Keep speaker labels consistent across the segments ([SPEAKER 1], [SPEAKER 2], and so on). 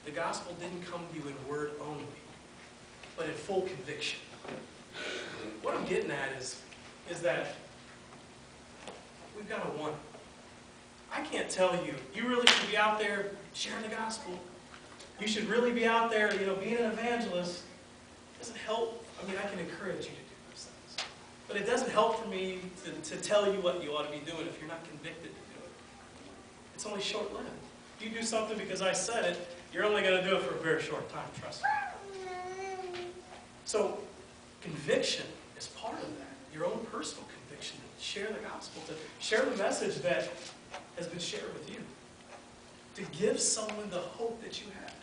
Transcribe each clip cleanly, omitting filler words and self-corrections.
[SPEAKER 1] the gospel didn't come to you in word only, but in full conviction. What I'm getting at is that we've got to want it. I can't tell you, you really should be out there sharing the gospel. You should really be out there, being an evangelist. It doesn't help. I mean, I can encourage you to do those things. But it doesn't help for me to tell you what you ought to be doing if you're not convicted to do it. It's only short-lived. If you do something because I said it, you're only going to do it for a very short time, trust me. So, conviction is part of that. Your own personal conviction to share the gospel, to share the message that has been shared with you. To give someone the hope that you have.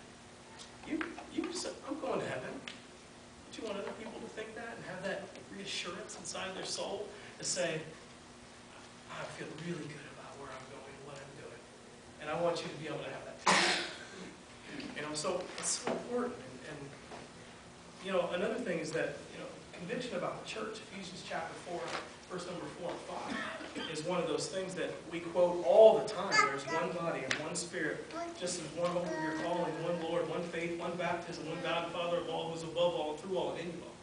[SPEAKER 1] You said, I'm going to heaven. Don't you want other people to think that and have that reassurance inside their soul to say, I feel really good about where I'm going and what I'm doing. And I want you to be able to have that. So it's so important. And another thing is that, conviction about the church, Ephesians chapter 4, verse number 4 and 5, is one of those things that we quote all the time. There's one body and one spirit, just as one hope of your calling, one Lord, one faith, one baptism, one God and Father of all, who is above all, through all, and in you all.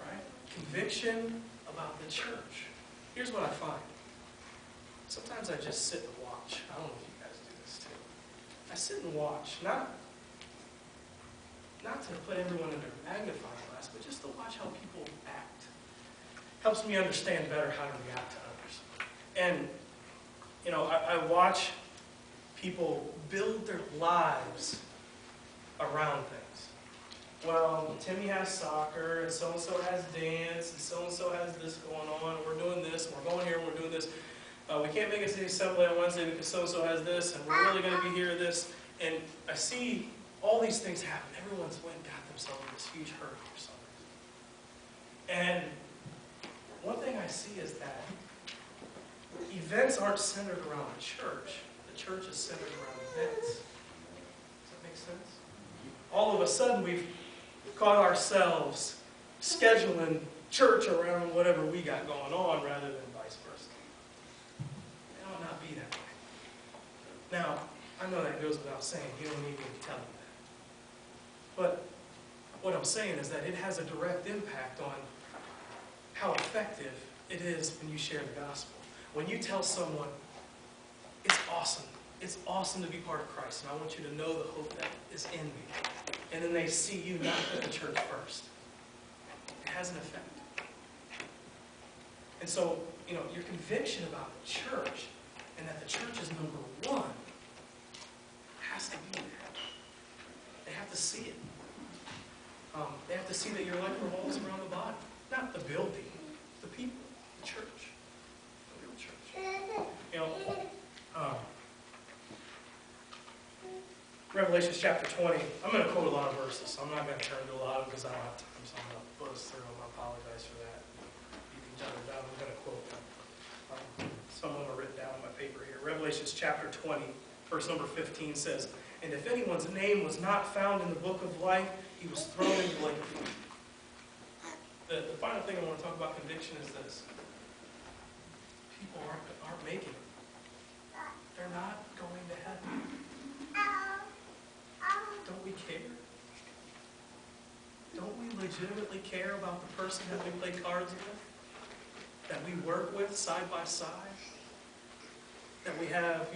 [SPEAKER 1] Right? Conviction about the church. Here's what I find. Sometimes I just sit and watch. I don't know if you guys do this too. I sit and watch, not to put everyone under a magnifying glass, but just to watch how people act. Helps me understand better how to react to others. And, I watch people build their lives around things. Well, Timmy has soccer, and so-and-so has dance, and so-and-so has this going on, and we're doing this, and we're going here, and we're doing this. We can't make it to the assembly on Wednesday because so-and-so has this, and we're really going to be here this. And I see all these things happen. Everyone's went and got themselves in this huge hurry for some reason. And one thing I see is that events aren't centered around the church. The church is centered around events. Does that make sense? All of a sudden, we've caught ourselves scheduling church around whatever we got going on rather than vice versa. It ought not be that way. Now, I know that goes without saying. You don't need me to tell you that. But what I'm saying is that it has a direct impact on how effective it is when you share the gospel. When you tell someone, it's awesome to be part of Christ, and I want you to know the hope that is in me. And then they see you not put the church first. It has an effect. And so, your conviction about the church and that the church is number one has to be there. They have to see it. They have to see that your life revolves around the body. Not the building, the people, the church. The real church. Revelation chapter 20. I'm going to quote a lot of verses. So I'm not going to turn to a lot of them because I don't have time. So I'm going to buzz through them. I apologize for that. You can jot it down. I'm going to quote them. Some of them are written down on my paper here. Revelation chapter 20, verse number 15 says, and if anyone's name was not found in the book of life, he was thrown into the lake of fire. The final thing I want to talk about conviction is this. People aren't making it. They're not going to heaven. Don't we care? Don't we legitimately care about the person that we play cards with? That we work with side by side? That we have,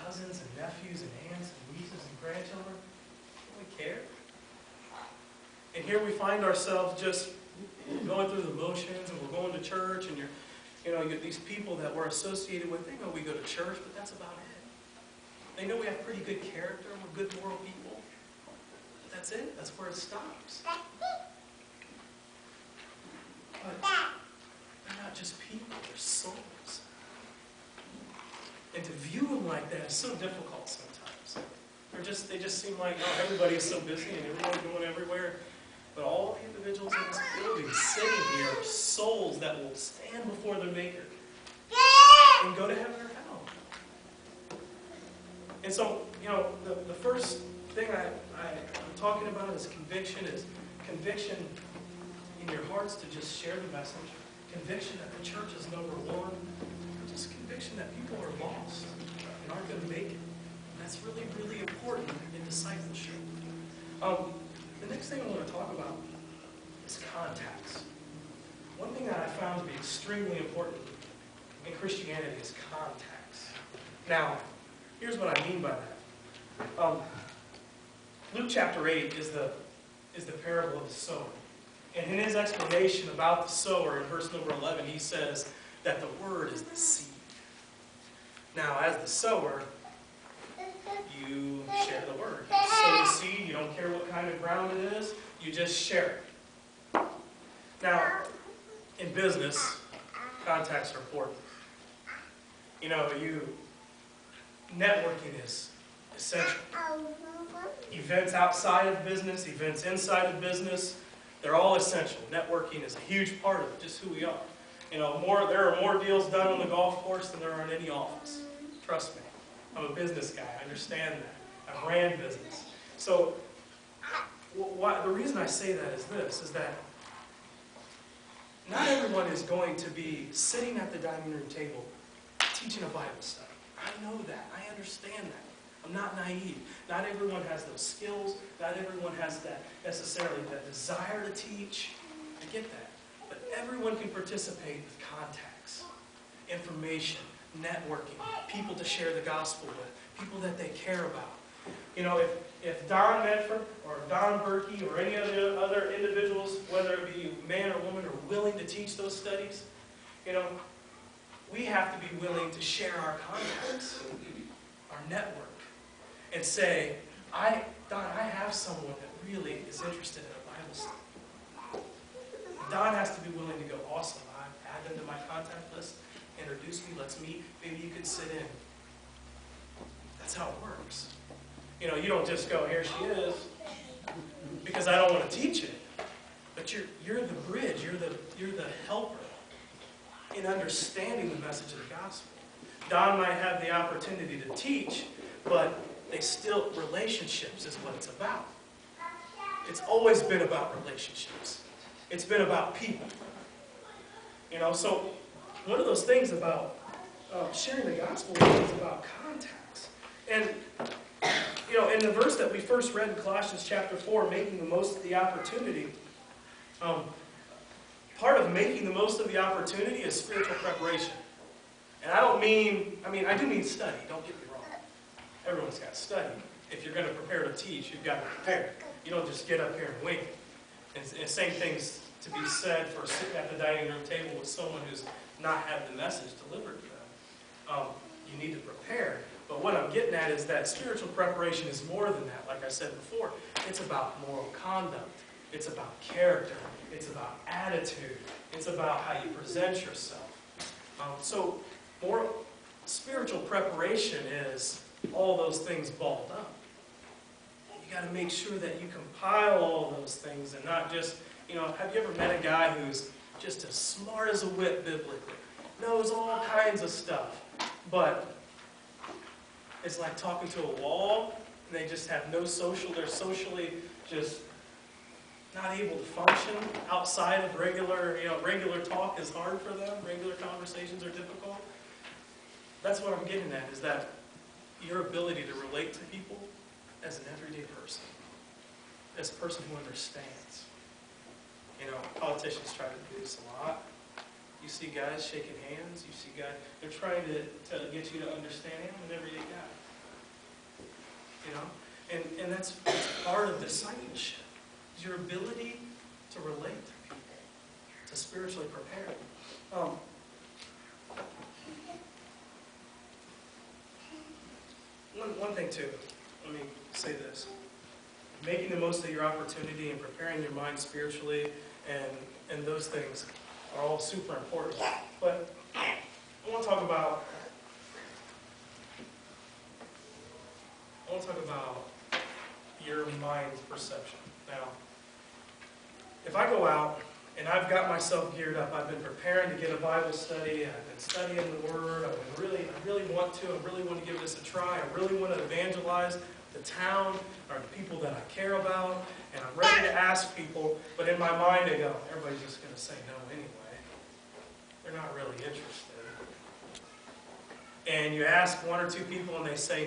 [SPEAKER 1] cousins and nephews and aunts and nieces and grandchildren? Don't we care? And here we find ourselves just going through the motions, and we're going to church, and you're these people that we're associated with, they know we go to church, but that's about it. They know we have pretty good character, and we're good moral people. But that's it. That's where it stops. But they're not just people, they're souls. And to view them like that is so difficult sometimes. They just seem like, everybody's so busy and everybody's going everywhere. But all the individuals in this building sitting here are souls that will stand before their Maker and go to heaven or hell. And so, the first thing I'm talking about is conviction in your hearts to just share the message. Conviction that the church is number one. Just conviction that people are lost and aren't going to make it. And that's really, really important in discipleship. The next thing I want to talk about is contacts. One thing that I found to be extremely important in Christianity is contacts. Now, here's what I mean by that. Luke chapter 8 is the parable of the sower. And in his explanation about the sower, in verse number 11, he says that the word is the seed. Now, as the sower, you share the word. You sow the seed, you don't care what kind of ground it is, you just share it. Now, in business, contacts are important. You know, networking is essential. Events outside of business, events inside of business, they're all essential. Networking is a huge part of just who we are. You know, there are more deals done on the golf course than there are in any office. Trust me. I'm a business guy. I understand that. I ran business. So, the reason I say that is that not everyone is going to be sitting at the dining room table teaching a Bible study. I know that. I understand that. I'm not naive. Not everyone has those skills. Not everyone has that necessarily that desire to teach. I get that. But everyone can participate with contacts, information, networking, people to share the gospel with, people that they care about. You know, if Don Medford or Don Berkey or any other individuals, whether it be man or woman, are willing to teach those studies, you know, we have to be willing to share our contacts, our network, and say, Don, I have someone that really is interested in a Bible study. Don has to be willing to go, awesome, I add them to my contact list, introduce me, let's meet, maybe you could sit in. That's how it works. You know, you don't just go, here she is, because I don't want to teach it. But you're the bridge, you're the helper in understanding the message of the gospel. Don might have the opportunity to teach, but relationships is what it's about. It's always been about relationships. It's been about people. You know, so one of those things about sharing the gospel is about contacts. And, you know, in the verse that we first read in Colossians chapter 4, making the most of the opportunity, part of making the most of the opportunity is spiritual preparation. And I do mean study, don't get me wrong. Everyone's got to study. If you're going to prepare to teach, you've got to prepare. You don't just get up here and wing it. And same things to be said for sitting at the dining room table with someone who's not had the message delivered to them. You need to prepare. But what I'm getting at is that spiritual preparation is more than that. Like I said before, it's about moral conduct. It's about character. It's about attitude. It's about how you present yourself. So spiritual preparation is all those things balled up. You got to make sure that you compile all those things and not just, you know, have you ever met a guy who's just as smart as a whip biblically, knows all kinds of stuff, but it's like talking to a wall, and they just have no they're socially just not able to function outside of regular talk is hard for them, regular conversations are difficult. That's what I'm getting at, is that your ability to relate to people as an everyday person, as a person who understands. You know, politicians try to do this a lot. You see guys shaking hands, you see guys, they're trying to get you to understand him, an everyday guy. You know? And that's part of discipleship, is your ability to relate to people, to spiritually prepare. One thing too, let me say this. Making the most of your opportunity and preparing your mind spiritually and those things are all super important. But I want to talk about your mind's perception. Now, if I go out and I've got myself geared up, I've been preparing to get a Bible study, I've been studying the Word, I really want to give this a try, I really want to evangelize the town or the people that I care about, and I'm ready to ask people, but in my mind I go, everybody's just going to say no anyway. They're not really interested. And you ask one or two people and they say